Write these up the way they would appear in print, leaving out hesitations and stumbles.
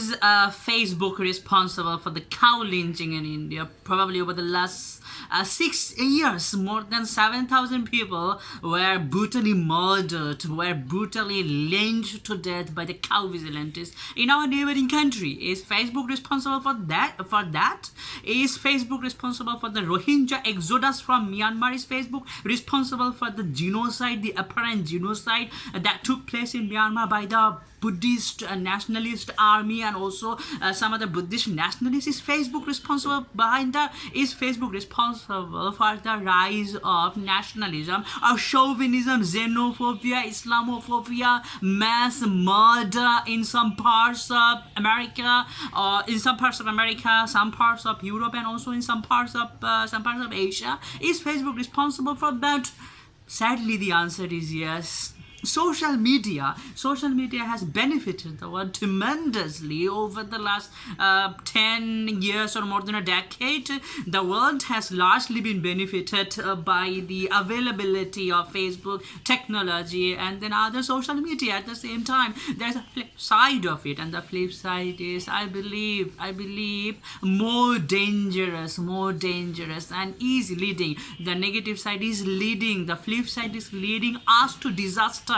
Is Facebook responsible for the cow lynching in India? Probably over the last 6 years, more than 7,000 people were brutally murdered, were brutally lynched to death by the cow vigilantes in our neighboring country. Is Facebook responsible for that? Is Facebook responsible for the Rohingya exodus from Myanmar? Is Facebook responsible for the genocide, the apparent genocide that took place in Myanmar by the Buddhist nationalist army and also some other Buddhist nationalists? Is Facebook responsible behind that? Is Facebook responsible for the rise of nationalism, of chauvinism, xenophobia, Islamophobia, mass murder in some parts of America, some parts of Europe, and also in some parts of Asia? Is Facebook responsible for that? Sadly, the answer is yes. Social media has benefited the world tremendously over the last 10 years or more than a decade. The world has largely been benefited by the availability of Facebook technology and then other social media. At the same time, there's a flip side of it, and the flip side is, I believe, more dangerous and is leading. The negative side is leading. The flip side is leading us to disaster.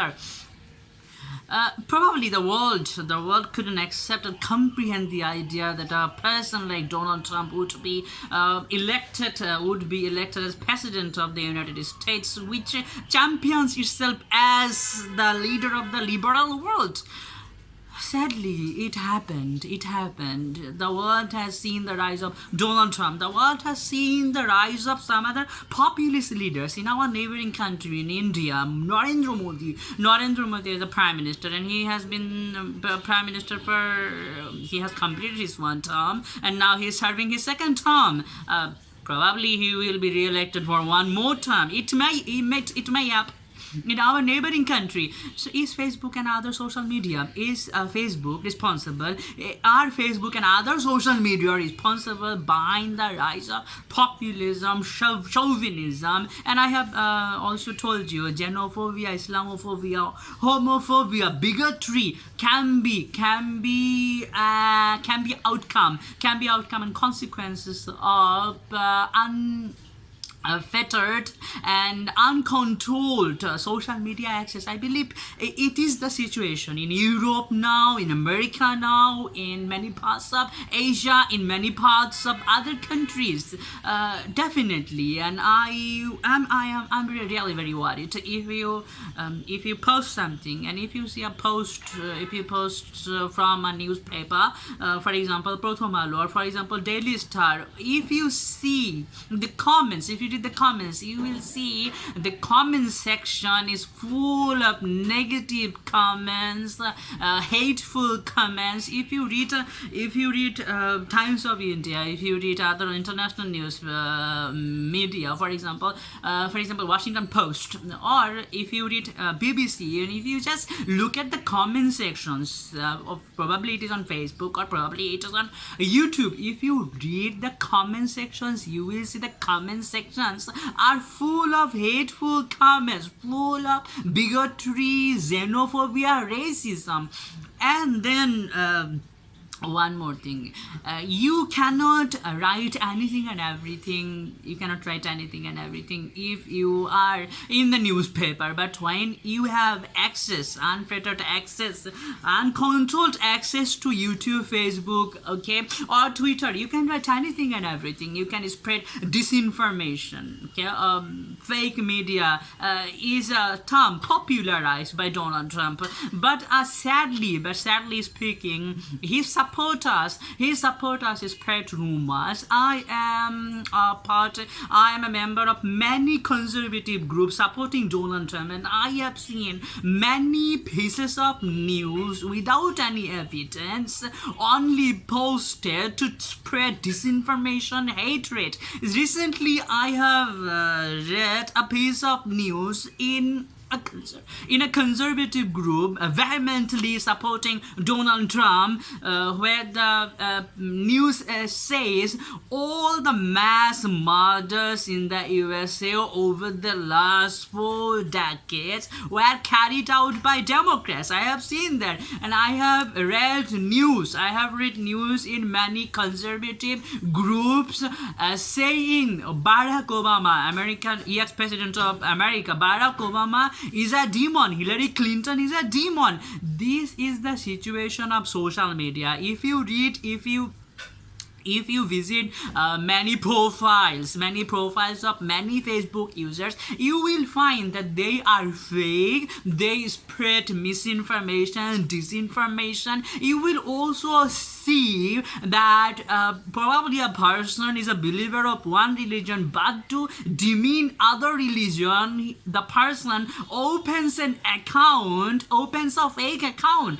Probably the world couldn't accept or comprehend the idea that a person like Donald Trump would be elected as president of the United States, which champions itself as the leader of the liberal world. Sadly, it happened. The world has seen the rise of Donald Trump. The world has seen the rise of some other populist leaders in our neighboring country, in India. Narendra Modi is the prime minister, and he has been prime minister he has completed his one term, and now he is serving his second term. Probably he will be re-elected for one more term. It may happen in our neighboring country. So is Facebook and other social media, is Facebook responsible? Are Facebook and other social media responsible behind the rise of populism, chauvinism? And I have also told you, xenophobia, Islamophobia, homophobia, bigotry can be outcome and consequences of fettered and uncontrolled social media access. I believe it is the situation in Europe now, in America now, in many parts of Asia, in many parts of other countries. Definitely, and I'm really very worried. If you post something, and if you see a post, from a newspaper, for example Pratham Alu, or for example Daily Star, if you see the comments, if you read the comments, you will see the comment section is full of negative comments, hateful comments. If you read Times of India, if you read other international news media, for example Washington Post, or if you read BBC, and if you just look at the comment sections, probably it is on Facebook or probably it is on YouTube. If you read the comment sections, you will see the comment sections are full of hateful comments, full of bigotry, xenophobia, racism. And then one more thing, you cannot write anything and everything. You cannot write anything and everything if you are in the newspaper. But when you have access, unfettered access, uncontrolled access to YouTube, Facebook, okay, or Twitter, you can write anything and everything. You can spread disinformation. Okay, fake media is a term popularized by Donald Trump. But sadly speaking, his supporters spread rumors. I am a member of many conservative groups supporting Donald Trump, and I have seen many pieces of news without any evidence, only posted to spread disinformation, hatred. Recently, I have read a piece of news in in a conservative group vehemently supporting Donald Trump, where the news says all the mass murders in the USA over the last 4 decades were carried out by Democrats. I have seen that, and I have read news. I have read news in many conservative groups saying Barack Obama, American ex-president of America, Barack Obama is a demon. Hillary Clinton is a demon. This is the situation of social media. If you visit many profiles of many Facebook users, you will find that they are fake. They spread misinformation, disinformation. You will also see that probably a person is a believer of one religion, but to demean other religion, the person opens a fake account,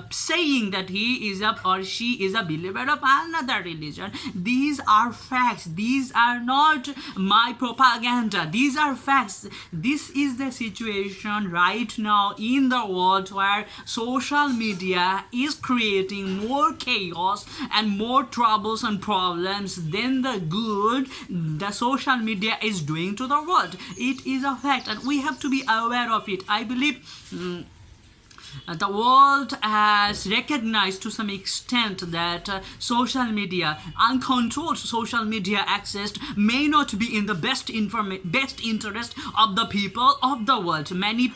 saying that he is or she is a believer of another religion. These are facts. These are not my propaganda. These are facts. This is the situation right now in the world, where social media is creating more chaos and more troubles and problems than the good the social media is doing to the world. It is a fact, and we have to be aware of it. I believe the world has recognized to some extent that social media, uncontrolled social media access, may not be in the best interest of the people of the world. Many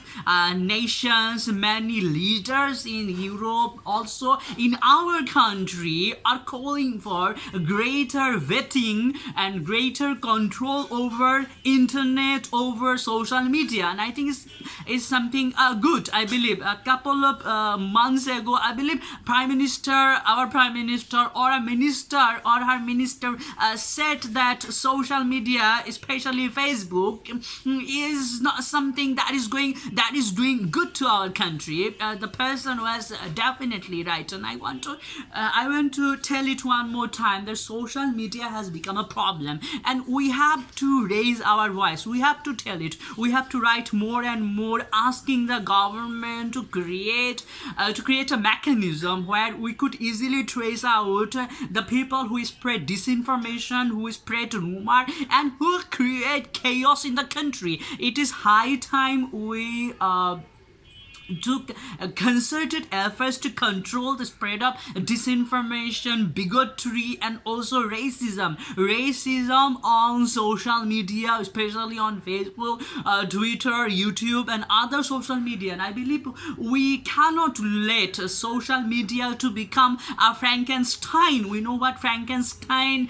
nations, many leaders in Europe, also in our country, are calling for greater vetting and greater control over internet, over social media, and I think it's something good. I believe a couple of months ago, I believe our prime minister or a minister or her minister said that social media, especially Facebook, is not something that is doing good to our country. The person was definitely right, and I want to tell it one more time that social media has become a problem, and we have to raise our voice. We have to tell it. We have to write more and more, asking the government to create a mechanism where we could easily trace out the people who spread disinformation, who spread rumor, and who create chaos in the country. It is high time we took concerted efforts to control the spread of disinformation, bigotry, and also racism on social media, especially on Facebook, Twitter, YouTube, and other social media. And I believe we cannot let social media to become a Frankenstein. We know what Frankenstein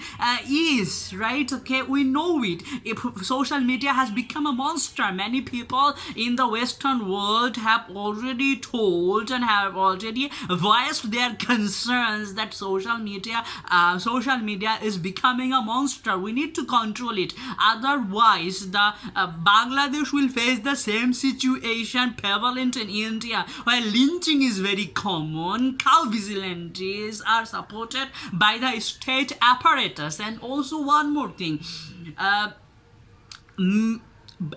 is, right? Okay, we know it. If social media has become a monster, many people in the Western world have already told and have already voiced their concerns that social media is becoming a monster. We need to control it. Otherwise, the Bangladesh will face the same situation prevalent in India, where lynching is very common. Cow vigilantes are supported by the state apparatus. And also one more thing.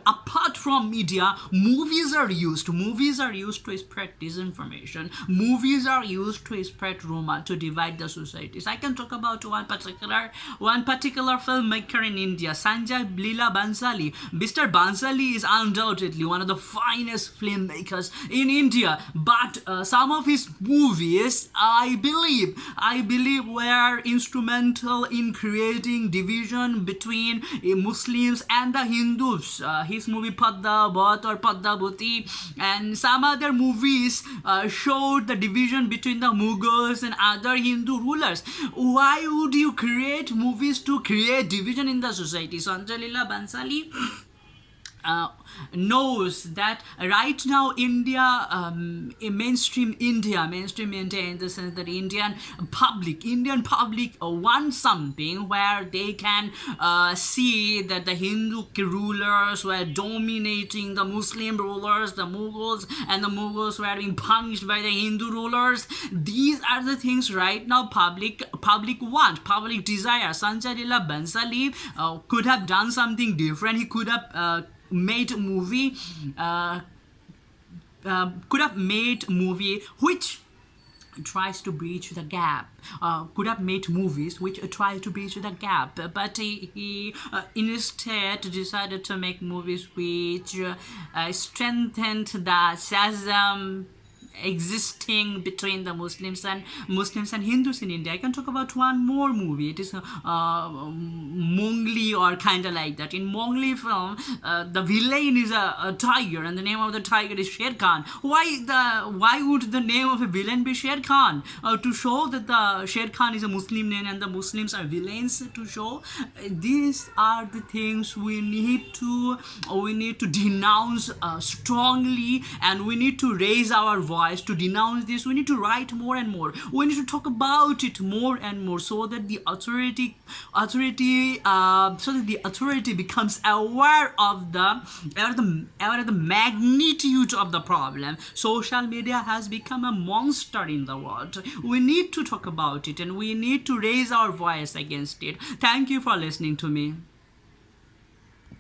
Apart from media, movies are used to spread disinformation. Movies are used to spread rumor, to divide the societies. I can talk about one particular filmmaker in India, Sanjay Leela Bhansali. Mr. Bhansali is undoubtedly one of the finest filmmakers in India, but some of his movies, I believe were instrumental in creating division between Muslims and the Hindus. His movie Padmavat or Padmavati and some other movies showed the division between the Mughals and other Hindu rulers. Why would you create movies to create division in the society? Sanjay Leela Bhansali knows that right now India, mainstream India in the sense that Indian public wants something where they can see that the Hindu rulers were dominating the Muslim rulers, the Mughals, and the Mughals were being punished by the Hindu rulers. These are the things right now public want, public desire. Sanjay Leela Bhansali could have done something different. He could have made a movie, could have made movie which tries to bridge the gap, could have made movies which try to bridge the gap, but he instead decided to make movies which strengthened the schism existing between the Muslims and Hindus in India. I can talk about one more movie. It is Mowgli, or kind of like that. In Mowgli film, the villain is a tiger, and the name of the tiger is Sher Khan. Why would the name of a villain be Sher Khan? To show that the Sher Khan is a Muslim name and the Muslims are villains. To show these are the things we need to denounce strongly, and we need to raise our voice to denounce this. We need to write more and more. We need to talk about it more and more, so that the authority becomes aware of the magnitude of the problem. Social media has become a monster in the world. We need to talk about it, and we need to raise our voice against it. Thank you for listening to me.